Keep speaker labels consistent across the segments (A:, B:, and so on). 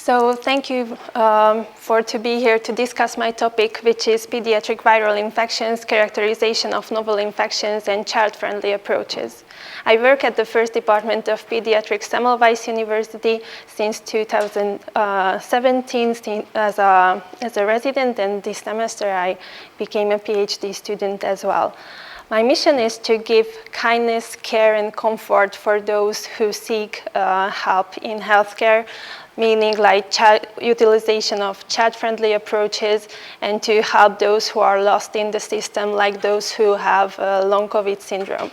A: So thank you for to be here to discuss my topic, which is pediatric viral infections, characterization of novel infections, and child-friendly approaches. I work at the first department of pediatrics, Semmelweis University, since 2017 as a resident, and this semester I became a PhD student as well. My mission is to give kindness, care, and comfort for those who seek help in healthcare, meaning like utilization of child-friendly approaches, and to help those who are lost in the system, like those who have long COVID syndrome.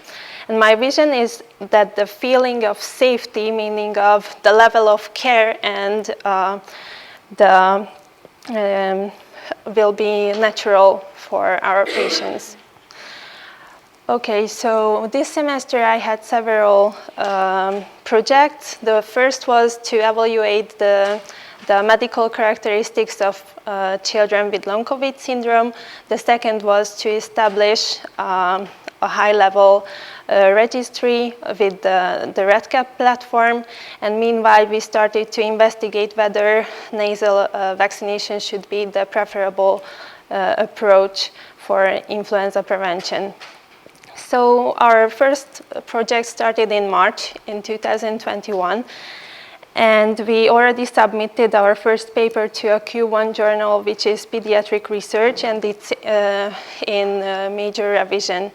A: And my vision is that the feeling of safety, meaning of the level of care and will be natural for our patients. Okay, so this semester I had several projects. The first was to evaluate the medical characteristics of children with long COVID syndrome. The second was to establish a high-level registry with the Réka platform. And meanwhile, we started to investigate whether nasal vaccination should be the preferable approach for influenza prevention. So our first project started in March in 2021, and we already submitted our first paper to a Q1 journal, which is Pediatric Research, and it's in major revision.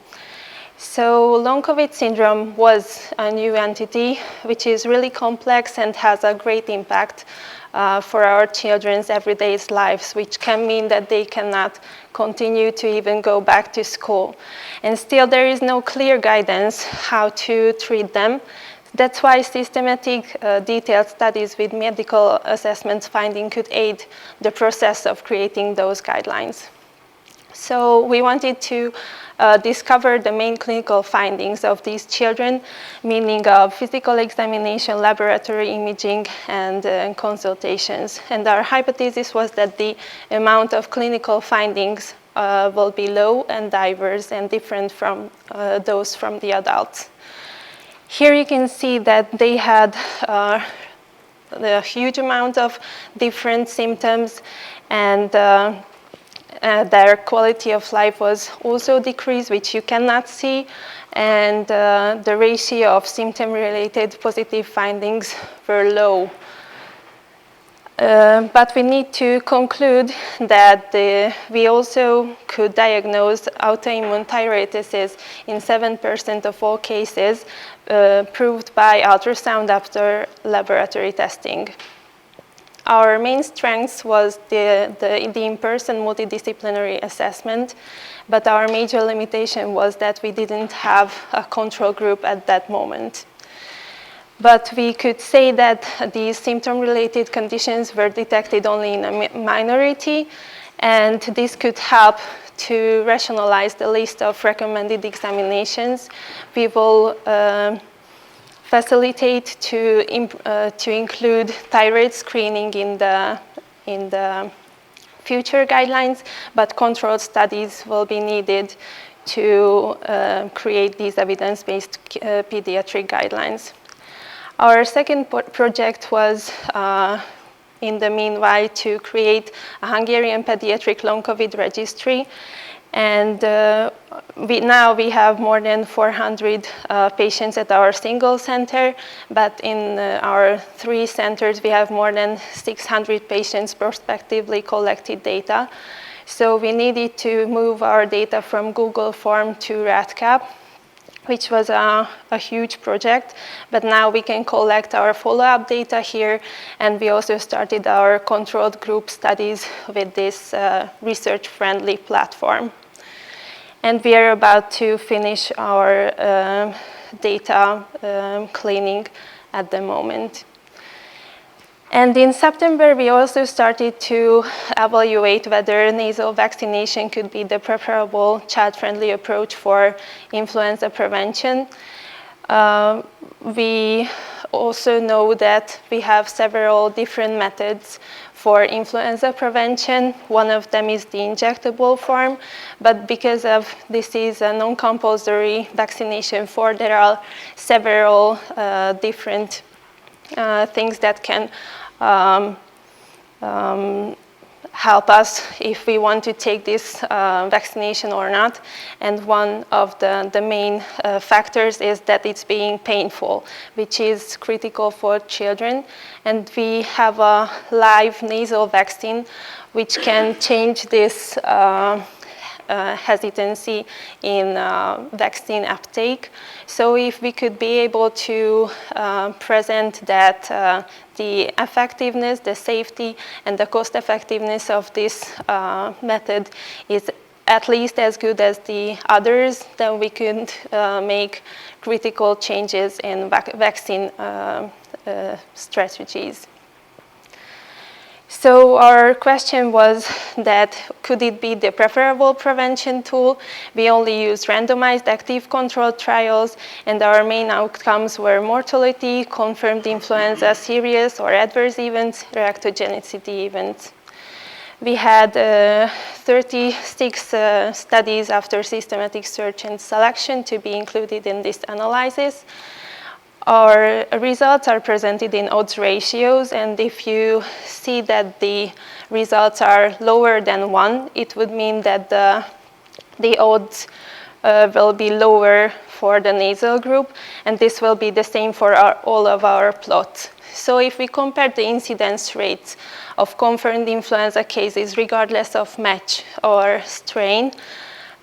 A: So long COVID syndrome was a new entity, which is really complex and has a great impact for our children's everyday lives, which can mean that they cannot continue to even go back to school. And still there is no clear guidance how to treat them. That's why systematic detailed studies with medical assessment finding could aid the process of creating those guidelines. So we wanted to discover the main clinical findings of these children, meaning of physical examination, laboratory imaging, and consultations. And our hypothesis was that the amount of clinical findings will be low and diverse and different from those from the adults. Here you can see that they had a huge amount of different symptoms, and their quality of life was also decreased, which you cannot see, and the ratio of symptom-related positive findings were low. But we need to conclude that we also could diagnose autoimmune thyroiditis in 7% of all cases, proved by ultrasound after laboratory testing. Our main strength was the in-person multidisciplinary assessment, but our major limitation was that we didn't have a control group at that moment. But we could say that these symptom-related conditions were detected only in a minority, and this could help to rationalize the list of recommended examinations. We will facilitate to include thyroid screening in the future guidelines, but controlled studies will be needed to create these evidence-based pediatric guidelines. Our second project was, in the meanwhile, to create a Hungarian Pediatric Long COVID registry. And now we have more than 400 patients at our single center, but in our 3 centers, we have more than 600 patients prospectively collected data. So we needed to move our data from Google Form to Réka, which was a huge project, but now we can collect our follow-up data here, and we also started our controlled group studies with this research-friendly platform. And we are about to finish our data cleaning at the moment. And in September, we also started to evaluate whether nasal vaccination could be the preferable child-friendly approach for influenza prevention. We also know that we have several different methods for influenza prevention. One of them is the injectable form, but because of this is a non-compulsory vaccination form, there are several different things that can help us if we want to take this vaccination or not. And one of the main factors is that it's being painful, which is critical for children. And we have a live nasal vaccine which can change this hesitancy in vaccine uptake. So if we could be able to present that the effectiveness, the safety, and the cost effectiveness of this method is at least as good as the others, then we could make critical changes in vaccine strategies. So our question was that could it be the preferable prevention tool? We only used randomized active control trials, and our main outcomes were mortality, confirmed influenza, serious or adverse events, reactogenicity events. We had 36 studies after systematic search and selection to be included in this analysis. Our results are presented in odds ratios, and if you see that the results are lower than 1, it would mean that the odds will be lower for the nasal group, and this will be the same for all of our plots. So if we compare the incidence rates of confirmed influenza cases regardless of match or strain,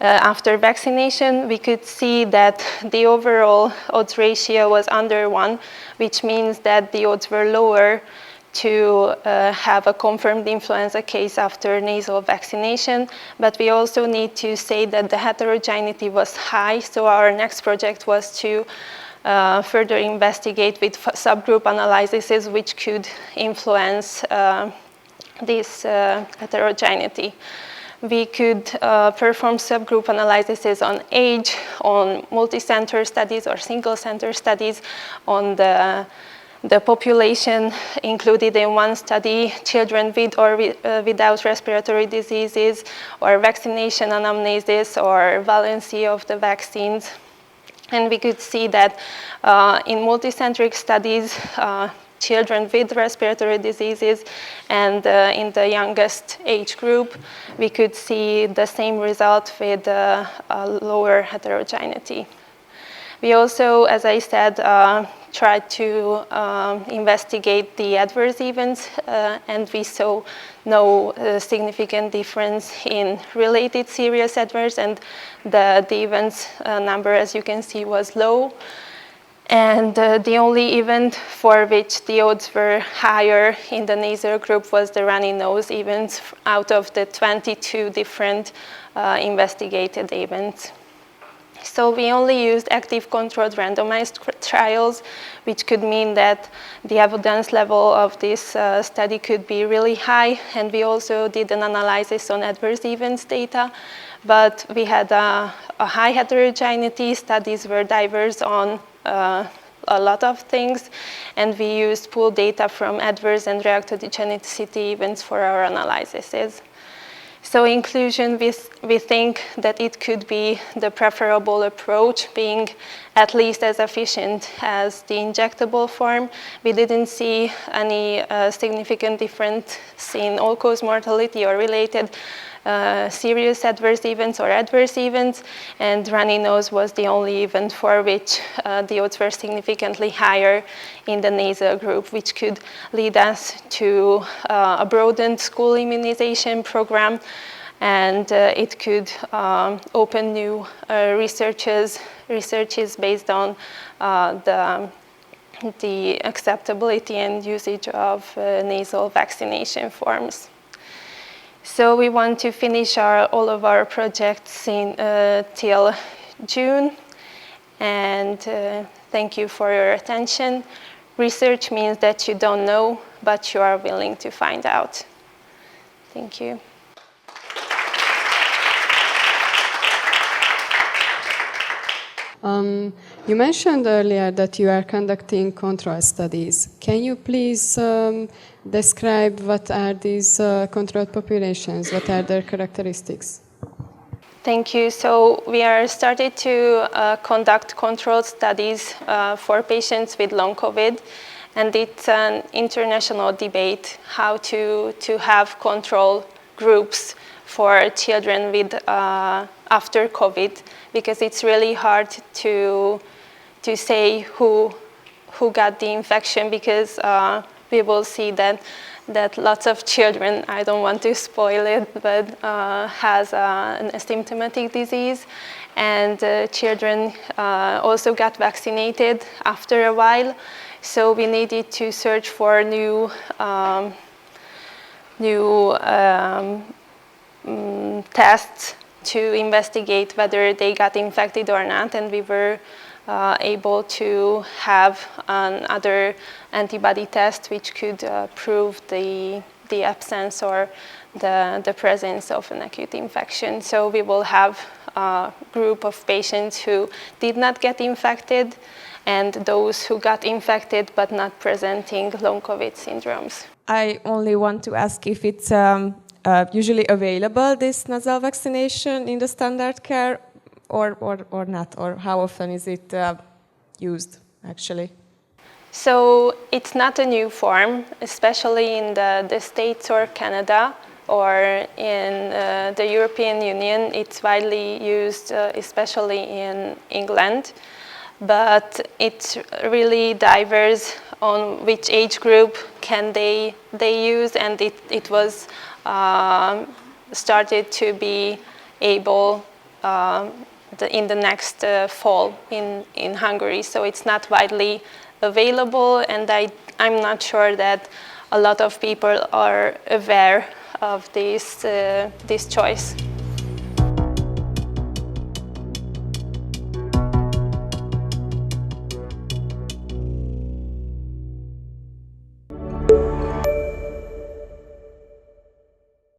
A: after vaccination, we could see that the overall odds ratio was under 1, which means that the odds were lower to have a confirmed influenza case after nasal vaccination. But we also need to say that the heterogeneity was high, so our next project was to further investigate with subgroup analyses which could influence this heterogeneity. We could perform subgroup analyses on age, on multi-center studies or single-center studies, on the population included in one study, children with or without respiratory diseases, or vaccination anamnesis, or valency of the vaccines. And we could see that in multicentric studies, children with respiratory diseases and in the youngest age group, we could see the same result with a lower heterogeneity. We also, as I said, tried to investigate the adverse events, and we saw no significant difference in related serious adverse, and the events number, as you can see, was low. And the only event for which the odds were higher in the nasal group was the runny nose events out of the 22 different investigated events. So we only used active controlled randomized trials, which could mean that the evidence level of this study could be really high. And we also did an analysis on adverse events data, but we had a high heterogeneity. Studies were diverse on a lot of things, and we used pooled data from adverse and reactogenicity events for our analyses. So inclusion, we think that it could be the preferable approach, being at least as efficient as the injectable form. We didn't see any significant difference in all-cause mortality or related serious adverse events or adverse events, and runny nose was the only event for which the odds were significantly higher in the nasal group, which could lead us to a broadened school immunization program, and it could open new researches based on the acceptability and usage of nasal vaccination forms. So we want to finish all of our projects till June, and thank you for your attention. Research means that you don't know, but you are willing to find out. Thank you.
B: You mentioned earlier that you are conducting control studies. Can you please describe what are these controlled populations? What are their characteristics?
A: Thank you. So we are started to conduct controlled studies for patients with long COVID. And it's an international debate how to have control groups for children with after COVID, because it's really hard to say who got the infection, because we will see that lots of children, I don't want to spoil it, but has an asymptomatic disease, and children also got vaccinated after a while. So we needed to search for new tests to investigate whether they got infected or not, and we were able to have another antibody test which could prove the absence or the presence of an acute infection. So we will have a group of patients who did not get infected, and those who got infected but not presenting long COVID syndromes.
C: I only want to ask if it's usually available, this nasal vaccination, in the standard care, or not, or how often is it used actually?
A: So it's not a new form, especially in the States or Canada, or in the European Union. It's widely used, especially in England. But it really differs on which age group can they use, and it was started to be able in the next fall in Hungary. So it's not widely available, and I'm not sure that a lot of people are aware of this choice.